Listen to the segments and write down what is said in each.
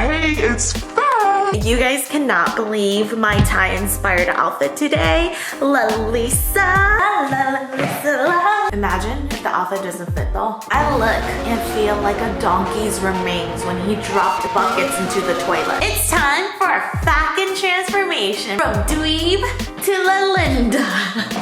Hey, it's fun! You guys cannot believe my Thai-inspired outfit today. Lalisa. Imagine if the outfit doesn't fit though. I look and feel like a donkey's remains when he dropped buckets into the toilet. It's time for a fucking transformation from dweeb to Lalinda.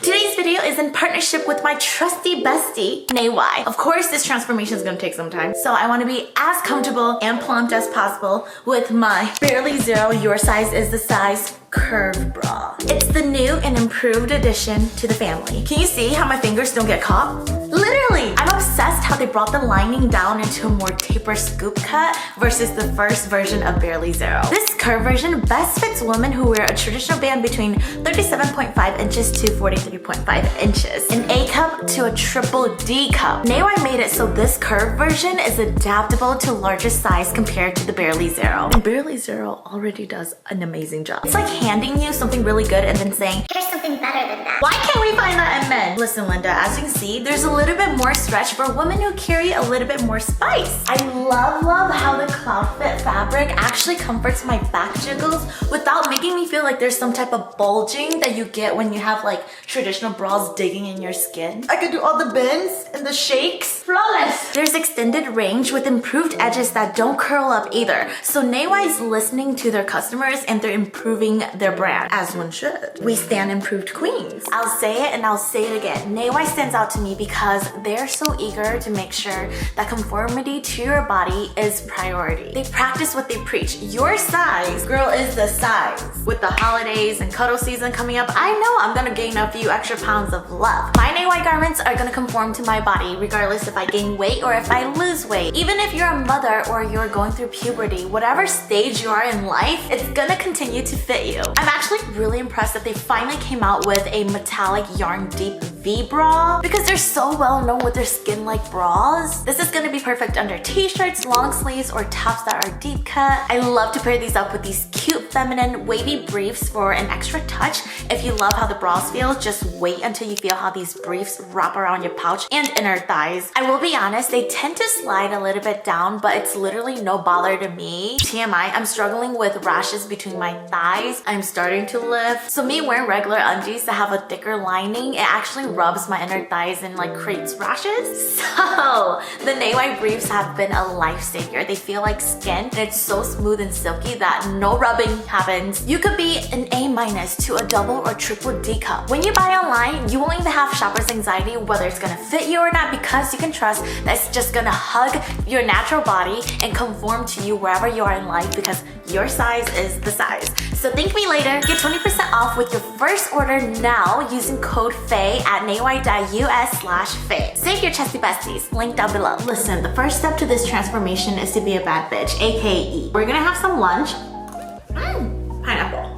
Today's video is in partnership with my trusty bestie, Naywai. Of course, this transformation is gonna take some time, so I wanna be as comfortable and plump as possible with my Barely Zero Your Size is the Size curve bra. It's the new and improved addition to the family. Can you see how my fingers don't get caught? Literally! I'm obsessed how they brought the lining down into a more taper scoop cut versus the first version of Barely Zero. This curve version best fits women who wear a traditional band between 37.5 inches to 43.5 inches, an A cup to a triple D cup. Naywai made it so this curve version is adaptable to larger size compared to the Barely Zero. And Barely Zero already does an amazing job. It's like handing you something really good and then saying, here's something better than that. Why can't we find that in men? Listen, Linda, as you can see, there's a little bit more stretch for women who carry a little bit more spice. I love how the cloud fit fabric actually comforts my back jiggles without making me feel like there's some type of bulging that you get when you have like traditional bras digging in your skin. I can do all the bends and the shakes. Flawless. There's extended range with improved edges that don't curl up either. So Naywai is listening to their customers and they're improving their brand, as one should. We stand improved queens. I'll say it and I'll say it again. Naywai stands out to me because they're so eager to make sure that conformity to your body is priority. They practice what they preach. Your size, girl, is the size. With the holidays and cuddle season coming up, I know I'm gonna gain a few extra pounds of love. My Naywai garments are gonna conform to my body regardless if I gain weight or if I lose weight. Even if you're a mother or you're going through puberty, whatever stage you are in life, it's gonna continue to fit you. I'm actually really impressed that they finally came out with a metallic yarn deep V bra because they're so well known with their skin-like bras. This is gonna be perfect under t-shirts, long sleeves, or tops that are deep cut. I love to pair these up with these cute, feminine, wavy briefs for an extra touch. If you love how the bras feel, just wait until you feel how these briefs wrap around your pouch and inner thighs. I will be honest, they tend to slide a little bit down, but it's literally no bother to me. TMI, I'm struggling with rashes between my thighs. I'm starting to lift. So me wearing regular undies that have a thicker lining, it actually rubs my inner thighs and like creates rashes. So the Naywai briefs have been a lifesaver. They feel like skin and it's so smooth and silky that no rubbing happens. You could be an A- to a double or triple D cup. When you buy online, you won't even have shopper's anxiety whether it's gonna fit you or not because you can trust that it's just gonna hug your natural body and conform to you wherever you are in life because your size is the size. So thank me later. Get 20% off with your first order now using code FEI at naywai.us/FEI. Save your chesty besties. Link down below. Listen, the first step to this transformation is to be a bad bitch, aka eat. We're gonna have some lunch. Pineapple.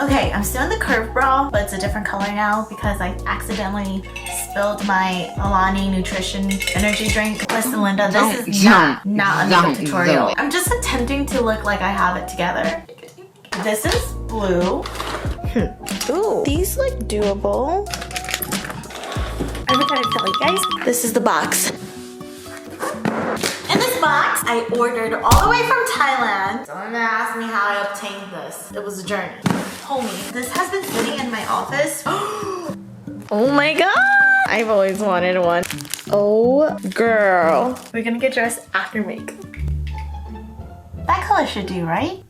Okay, I'm still in the curve bra, but it's a different color now because I accidentally spilled my Alani Nutrition energy drink. Listen, Linda, this is not a makeup tutorial. I'm just attempting to look like I have it together. This is blue. Ooh, these look doable. I forgot to tell you guys, this is the box. In this box, I ordered all the way from Thailand. Someone asked me how I obtained this. It was a journey. Homie, this has been sitting in my office. Oh my god! I've always wanted one. Oh, girl. We're gonna get dressed after makeup. That color should do, right?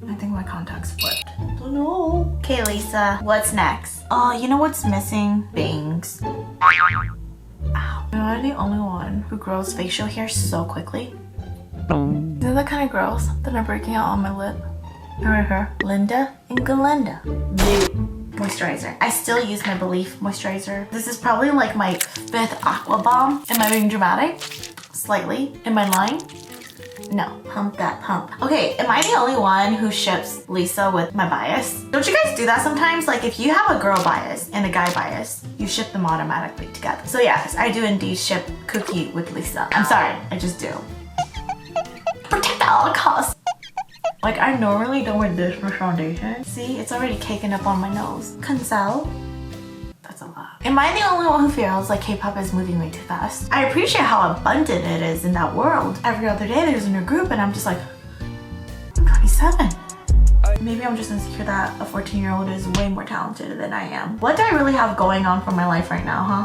I think my contacts flipped. Don't know. Okay, Lisa, what's next? Oh, you know what's missing? Bangs. Ow. Am I the only one who grows facial hair so quickly? Isn't that kind of gross that I'm breaking out on my lip? Right here. Linda and Galinda. Moisturizer. I still use my Belief moisturizer. This is probably like my 5th Aqua Bomb. Am I being dramatic? Slightly. Am I lying? No. Pump that pump. Okay, am I the only one who ships Lisa with my bias? Don't you guys do that sometimes? Like if you have a girl bias and a guy bias, you ship them automatically together. So yes, I do indeed ship Cookie with Lisa. I'm sorry, I just do. Protect at all costs. Like I normally don't wear this much foundation. See, it's already caking up on my nose. Cancel. That's a lot. Am I the only one who feels like K-pop is moving way too fast? I appreciate how abundant it is in that world. Every other day there's a new group and I'm just like, I'm 27. Maybe I'm just insecure that a 14-year-old is way more talented than I am. What do I really have going on for my life right now, huh?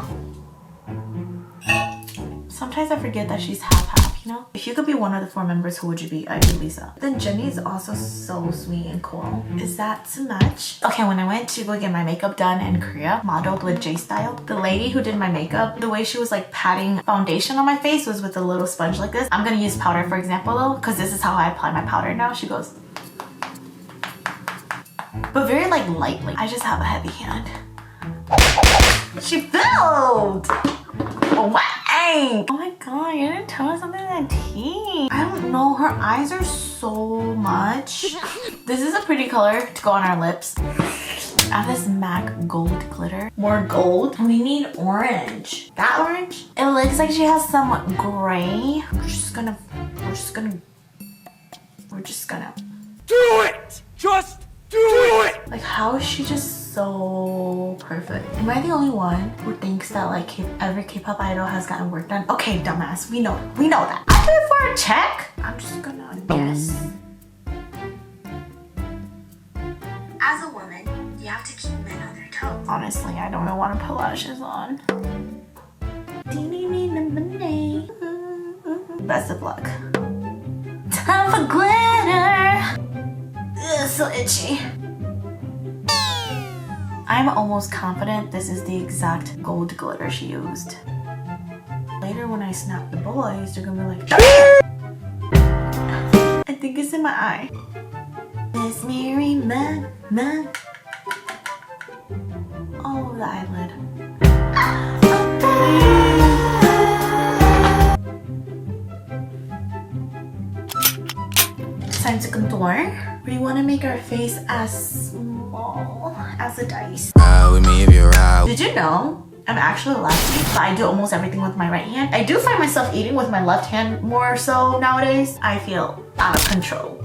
Sometimes I forget that she's half-half, you know? If you could be one of the 4 members, who would you be? I'd be Lisa. Then Jennie is also so sweet and cool. Is that too much? Okay, when I went to go get my makeup done in Korea, modeled with J-Style, the lady who did my makeup, the way she was like patting foundation on my face was with a little sponge like this. I'm gonna use powder for example though, because this is how I apply my powder now. She goes, but very like lightly. I just have a heavy hand. She filled! Oh my god, you didn't tell me something that tea. I don't know, her eyes are so much. This is a pretty color to go on our lips. I have this MAC gold glitter. More gold. We need orange. That orange? It looks like she has some gray. We're just gonna Do it! Just do it! like, how is she just so perfect? Am I the only one who thinks that like every K-pop idol has gotten work done? Okay, dumbass, we know that. After for a check, I'm just gonna guess. As a woman, you have to keep men on their toes. Honestly, I don't even want to put lashes on. Best of luck. Time for glitter. Ugh, so itchy. I'm almost confident this is the exact gold glitter she used. Later when I snap the boys, they're gonna be like, I think it's in my eye. Miss Mary man. Oh, the eyelid. Time to contour. We want to make our face as small as a dice. Did you know I'm actually a lefty, but I do almost everything with my right hand? I do find myself eating with my left hand more so nowadays. I feel out of control.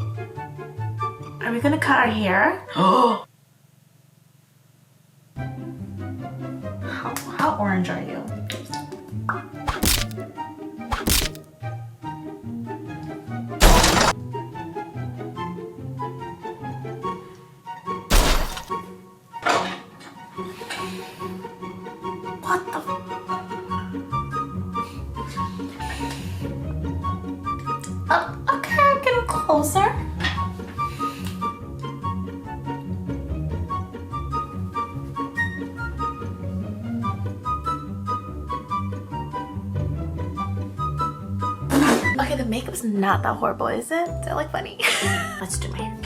Are we gonna cut our hair? How orange are you? What the? Okay, getting closer. Okay, the makeup's not that horrible, is it? Does it look funny? Let's do my hair.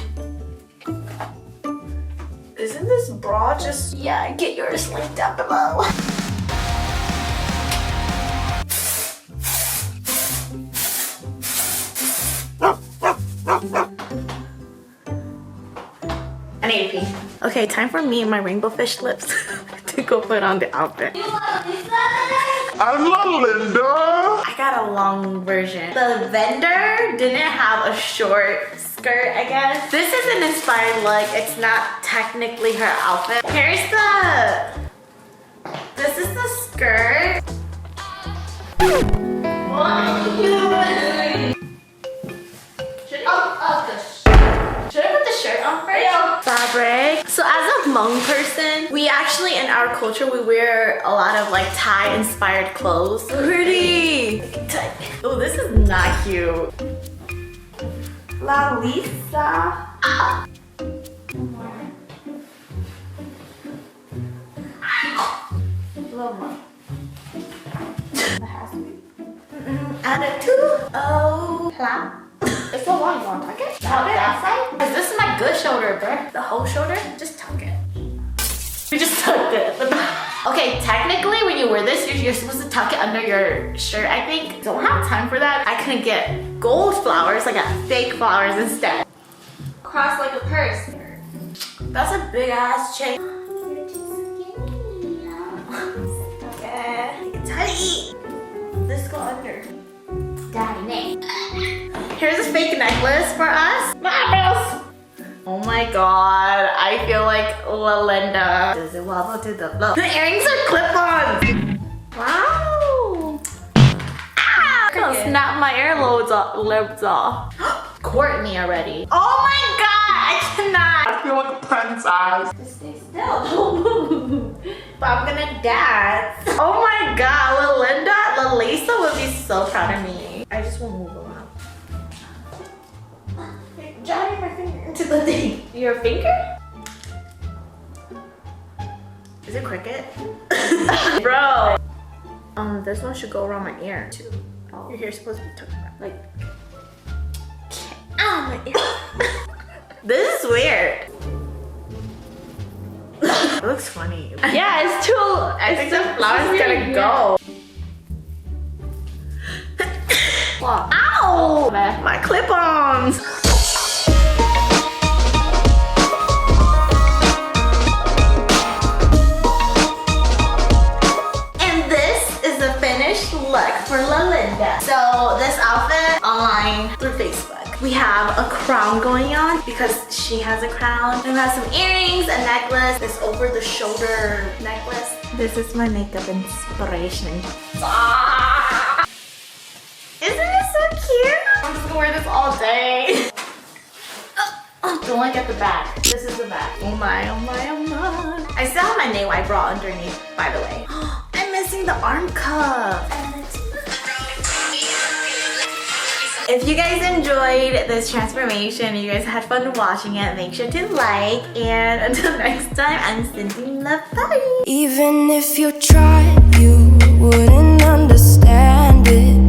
Isn't this bra just... Yeah, get yours linked down below. I need a pee. Okay, time for me and my rainbow fish lips to go put on the outfit. I love Linda! I got a long version. The vendor didn't have a short skirt, I guess. This is an inspired look. It's not technically her outfit. Here's the... This is the skirt. What are you doing? Should I put the shirt on first? Yeah. Fabric. So as a Hmong person, we actually, in our culture, we wear a lot of like Thai inspired clothes. Pretty. Oh, this is not cute. Lalisa. Ah. Love one. That has to be. Attitude. Oh. Plum. It's so long, you want to tuck it? Tuck it outside? Because this is my good shoulder, bro. The whole shoulder, just tuck it. We just tucked it. Okay, technically when you wear this, you're supposed to tuck it under your shirt, I think. Don't have time for that. I couldn't get gold flowers, I got fake flowers instead. Cross like a purse. That's a big ass chain. You're too skinny. Okay. Tight. This go under. Daddy, Here's a fake necklace for us. Oh my god, I feel like Lalinda. Does it wobble to the floor? The earrings are clip-ons! Wow! Ah! I'm gonna snap my earlobes off. Courtney already. Oh my god, I cannot! I feel like a princess. Just stay still, don't move. But I'm gonna dance. Oh my god, Lalisa would be so proud of me. I just won't move around. Jabbing my finger into the thing. Your finger? Is it cricket? Bro. This one should go around my ear too. Oh. Your hair's supposed to be tucked back. Like, ow, my ear. This is weird. It looks funny. Yeah, it's too. I think the flower's gonna go. Ow! My clip-ons. Look for Lalinda. So this outfit online through Facebook. We have a crown going on because she has a crown. And we have some earrings, a necklace, this over the shoulder necklace. This is my makeup inspiration. Ah! Isn't it so cute? I'm just gonna wear this all day. Don't look at the back. This is the back. Oh my, oh my, oh my. I still have my nail I brought underneath, by the way. I'm missing the arm cuff. If you guys enjoyed this transformation, you guys had fun watching it, make sure to like. And until next time, I'm sending love. Bye. Even if you tried, you wouldn't understand it.